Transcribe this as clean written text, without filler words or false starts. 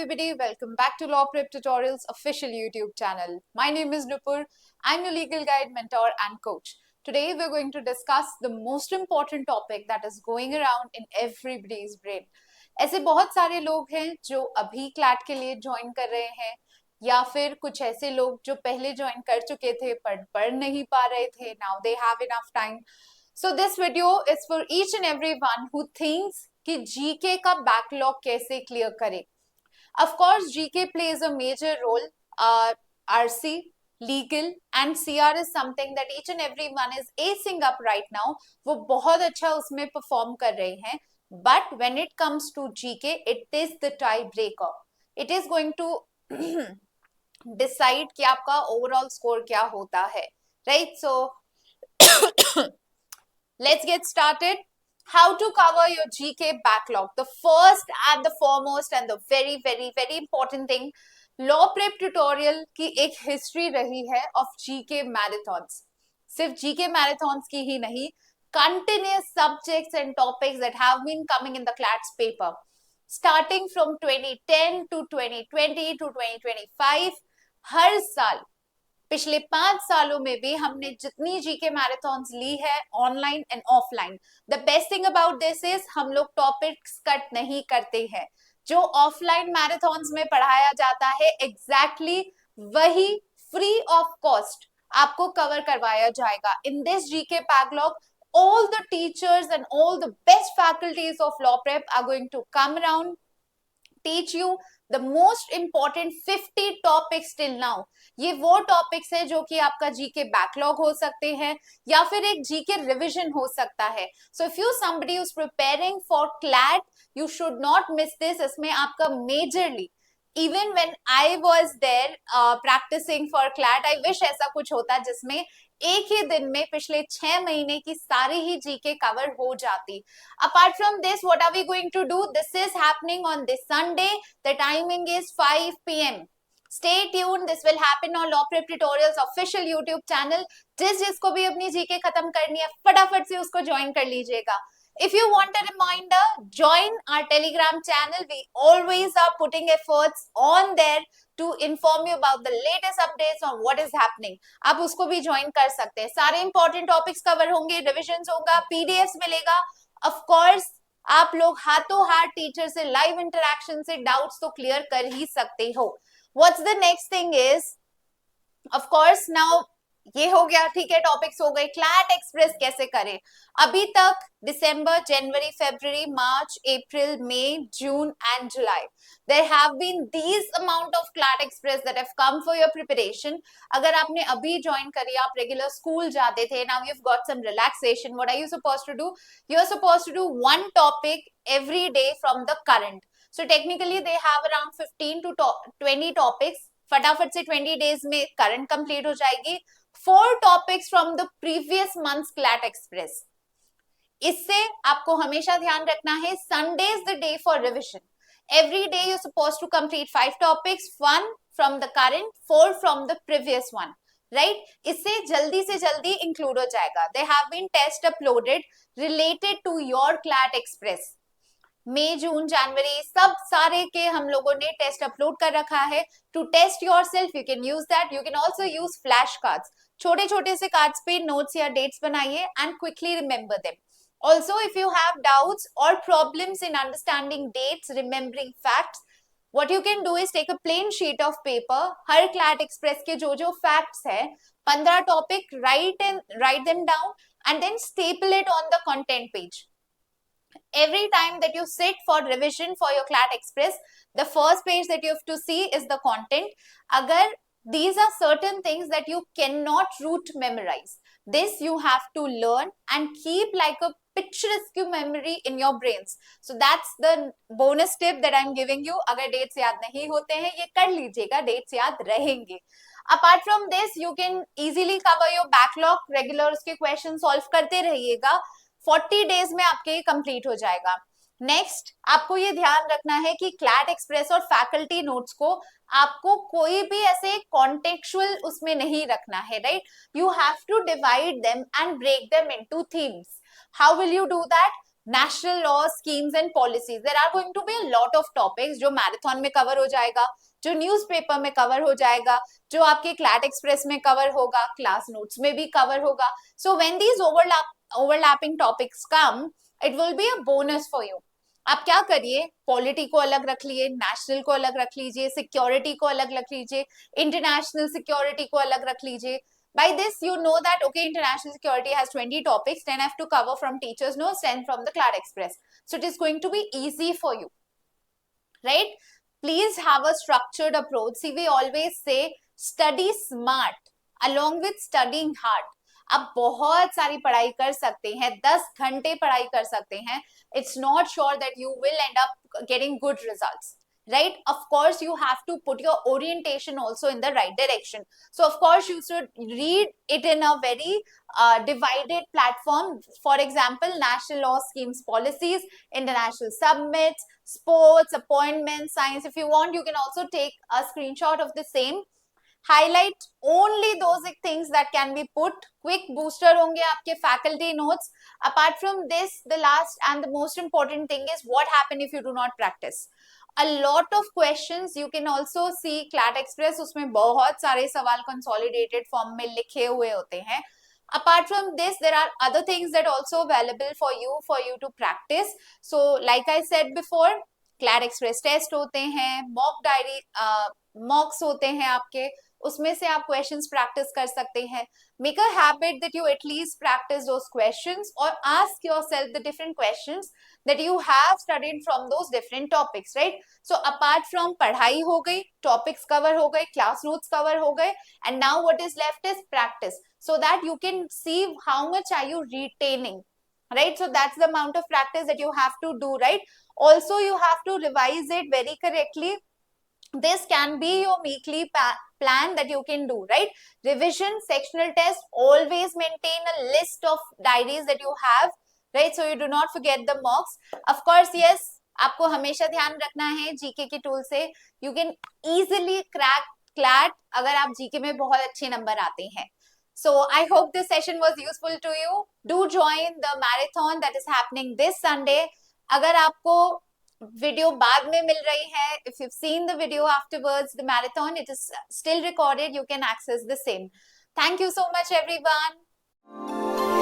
everybody, welcome back to Law Prep Tutorials official YouTube channel. My name is Nupur. I'm your legal guide, mentor and coach. Today we're going to discuss the most important topic that is going around in everybody's brain. ऐसे बहुत सारे लोग हैं जो अभी CLAT के लिए join कर रहे हैं या फिर कुछ ऐसे लोग जो पहले ज्वाइन कर चुके थे पर पढ़ नहीं पा रहे थे. Now they have enough time. So this video is for each and everyone who thinks कि जीके का बैकलॉग कैसे क्लियर करें. Of course, GK plays a major role. RC, legal and CR is something that each and everyone is acing up right now. वो बहुत अच्छा उसमें perform कर रहे हैं. But when it comes to GK, it is the tiebreaker. It is going to decide कि आपका overall score क्या होता है. Right? So let's get started. How to cover your GK backlog. The first and the foremost and the very important thing, Law Prep Tutorial की एक history रही है of GK marathons. सिर्फ GK marathons की ही नहीं, continuous subjects and topics that have been coming in the CLATS paper. Starting from 2010 to 2020 to 2025, हर साल पिछले 5 सालों में भी हमने जितनी जीके मैराथन्स ली है online and offline. The best thing about this is हम लोग टॉपिक्स कट नहीं करते हैं. जो ऑफलाइन मैराथन्स में पढ़ाया जाता है एग्जैक्टली वही फ्री ऑफ कॉस्ट आपको कवर करवाया जाएगा. In this GK backlog all the teachers and all the best faculties of Law Prep are going to come around, teach you the most important 50 topics till now. ये वो topics है जो कि आपका GK backlog हो सकते हैं या फिर एक जीके रिवीजन हो सकता है. So if you somebody who's preparing for CLAT, you should not miss this. इसमें आपका majorly even when I was there practicing for CLAT, I wish ऐसा कुछ होता जिसमें एक ही दिन में पिछले 6 महीने की सारी ही जीके कवर हो जाती. Apart from this, what are we going to do? This is happening on this Sunday. The timing is 5 p.m. Stay tuned. This will happen on Law Prep Tutorials official YouTube channel. जिसको भी अपनी GK खत्म करनी है फटाफट से उसको join कर लीजिएगा. If you want a reminder, join our Telegram channel. We always are putting efforts on there to inform you about the latest updates on what is happening. आप उसको भी ज्वाइन कर सकते हैं. सारे इंपॉर्टेंट टॉपिक्स कवर होंगे, revision होगा, PDF मिलेगा. ऑफ कोर्स आप लोग हाथों हाथ टीचर से लाइव इंटरेक्शन से डाउट्स तो क्लियर कर ही सकते हो. What's the next thing is, of course now ये हो गया, ठीक है, टॉपिक्स हो गए. क्लैट एक्सप्रेस कैसे करें? अभी तक December, January, February, March, April, May, June and July there have been these amount of CLAT Express that have come for your preparation. अगर आपने अभी ज्वाइन करी, आप रेगुलर स्कूल जाते थे, now you've got some relaxation. What are you supposed to do? You're supposed to do one topic every day from the current. So technically they have around 15 to 20 topics. फटाफट से 20 days में current complete हो जाएगी. 4 topics from the previous months CLAT express. इससे आपको हमेशा ध्यान रखना है Sunday is the day for revision. Every day you suppose to complete 5 topics, 1 from the current, 4 from the previous one. Right, इससे जल्दी से जल्दी इंक्लूड हो जाएगा. They have been test uploaded related to your CLAT express. May, June, January सब सारे के हम लोगों ने टेस्ट अपलोड कर रखा है. To test yourself you can use that. You can also use flash cards. छोटे छोटे से कार्ड्स पे नोट्स या डेट्स बनाइए and quickly remember them. Also, if you have doubts or problems in understanding dates, remembering facts, what you can do is take a plain sheet of paper. Her CLAT Express के जो facts है, 15 topic, write them down and then staple it on the content page. Every time that you sit for revision for your CLAT Express, the first page that you have to see is the content. Agar these are certain things that you cannot rote memorize. This you have to learn and keep like a picturesque memory in your brains. So that's the bonus tip that I'm giving you. अगर dates याद नहीं होते हैं ये कर लीजिएगा, dates याद रहेंगे. Apart from this, you can easily cover your backlog. Regular उसके questions solve करते रहिएगा. 40 डेज में आपके कंप्लीट हो जाएगा. नेक्स्ट आपको ये ध्यान रखना है कि क्लैट एक्सप्रेस और फैकल्टी नोट्स को आपको कोई भी ऐसे कॉन्टेक्चुअल उसमें नहीं रखना है. Right, you have to divide them and break them into themes. How will you do that? National law schemes and policies, there are going to be a lot of topics जो marathon में cover हो जाएगा, जो newspaper में cover हो जाएगा, जो आपके क्लैट एक्सप्रेस में कवर होगा, क्लास नोट्स में भी कवर होगा. So when these overlapping topics come, it will be a bonus for you. आप क्या करिए, पॉलिटी को अलग रख लिए, नेशनल को अलग रख लीजिए, सिक्योरिटी को अलग रख लीजिए, इंटरनेशनल सिक्योरिटी को अलग रख लीजिए. By this, you know that, okay, international security has 20 topics, 10 I have to cover from teachers notes, 10 from the CLAD Express. So it is going to be easy for you, right? Please have a structured approach. See, we always say study smart along with studying hard. आप बहुत सारी पढ़ाई कर सकते हैं, 10 घंटे पढ़ाई कर सकते हैं. It's not sure that you will end up getting good results. Right? Of course, you have to put your orientation also in the right direction. So, of course, you should read it in a very divided platform. For example, national law schemes, policies, international summits, sports, appointments, science. If you want, you can also take a screenshot of the same. Highlight only those things that can be put. Quick booster होंगे आपके faculty notes. Apart from this, the last and the most important thing is what happen if you do not practice. A lot of questions you can also see CLAT Express, उसमें बहुत सारे सवाल consolidated form में लिखे हुए होते हैं. Apart from this, there are other things that also available for you to practice. So like I said before, CLAT Express test होते हैं, mock diary mocks होते हैं आपके, उसमें से आप क्वेश्चंस प्रैक्टिस कर सकते हैं. Make a habit that you at least practice those questions और ask yourself the different questions that you have studied from those different topics, right? So apart from पढ़ाई हो गई, टॉपिक्स कवर हो गए, क्लास नोट्स कवर हो गए, and now what is left is practice, so that you can see how much are you retaining, right? So that's the amount of practice that you have to do, right? Also, you have to revise it very correctly. This can be your weekly plan that you can do, right? Revision, sectional test, always maintain a list of diaries that you have, right? So you do not forget the mocks. Of course, yes, आपको हमेशा ध्यान रखना है GK के tool से you can easily crack CLAT अगर आप GK में बहुत अच्छे नंबर आते हैं. So I hope this session was useful to you. Do join the marathon that is happening this Sunday. अगर आपको वीडियो बाद में मिल रही है, if you've seen the video afterwards, the marathon, it is still recorded, you can access the same. Thank you so much everyone.